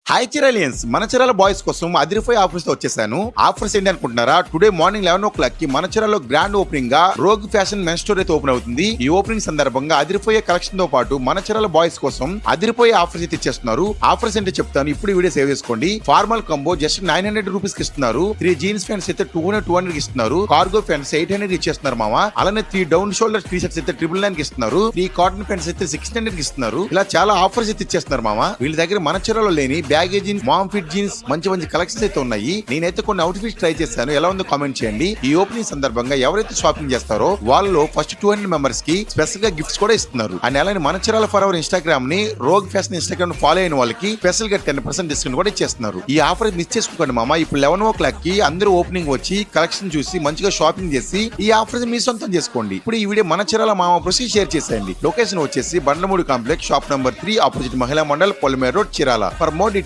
Hi చిరాలియన్స్, మన Chirala boys కోసం అదిరిపోయి offers తో వచ్చేసాను. ఆఫర్స్ ఏంటి అనుకుంటున్నారా? టుడే మార్నింగ్ 11 కి మన చిరాలో గ్రాండ్ ఓపెనింగ్ గా రోగ్ ఫ్యాషన్ మెన్ స్టోర్ అయితే ఓపెన్ అవుతుంది. ఈ ఓపెనింగ్ సందర్భంగా అదిరిపోయే కలెక్షన్ తో పాటు మన చిరాల బాయ్స్ కోసం అదిరిపోయే ఆఫర్స్ అయితే ఇచ్చేస్తున్నారు. ఆఫర్స్ ఏంటో చెప్తాను, ఇప్పుడు వీడియో సేవ్ చేసుకోండి. ఫార్మల్ కంబో జస్ట్ 900 రూపీస్ కి ఇస్తున్నారు. 3 జీన్స్ ప్యాంట్స్ అయితే 200 కి ఇస్తున్నారు. కార్గో ప్యాంట్స్ 800 ఇచ్చేస్తున్నారు మామ. అలానే 3 డౌన్ షోల్డర్ టీ షర్ట్స్ అయితే 999 కి ఇస్తున్నారు. 3 కాటన్ ప్యాంట్స్ అయితే 600 కి ఇస్తున్నారు. ఇలా చాలా ఆఫర్స్ అయితే ఇచ్చేస్తున్నారు మామ. వీళ్ళ దగ్గర మన చిరాలో లేని baggy jeans, mom fit jeans మంచి మంచి కలెక్షన్స్ అయితే ఉన్నాయి. నేనైతే కొన్ని అవుట్ ఫిట్స్ ట్రై చేశాను, ఎలా ఉందో కామెంట్ చేయండి. ఈ ఓపెనింగ్ సందర్భంగా ఎవరైతే షాపింగ్ చేస్తారో వాళ్ళలో ఫస్ట్ 200 మెంబర్స్ కి స్పెషల్ గా గిఫ్ట్స్ కూడా ఇస్తున్నారు. అండ్ అలానే మన చిరాల ఫర్ అవర్ ఇన్స్టాగ్రామ్ ని రోగ్ ఫ్యాషన్ ఇన్స్టాగ్రామ్ ఫాలో అయిన వాళ్ళకి స్పెషల్ గా 10% డిస్కౌంట్ కూడా ఇచ్చేస్తున్నారు. ఈ ఆఫర్ మిస్ చేసుకోండి మామ. ఇప్పుడు 11 కి అందరూ ఓపెనింగ్ వచ్చి కలెక్షన్ చూసి మంచిగా షాపింగ్ చేసి ఈ ఆఫర్ మీ సొంతం చేసుకోండి. ఇప్పుడు ఈ వీడియో మన చిరాల మామ ప్రొసీ షేర్ చేసేయండి. లొకేషన్ వచ్చేసి Bandlamudi complex, shop number 3, opposite Mahila Mandal, Polimer road, Chirala. For more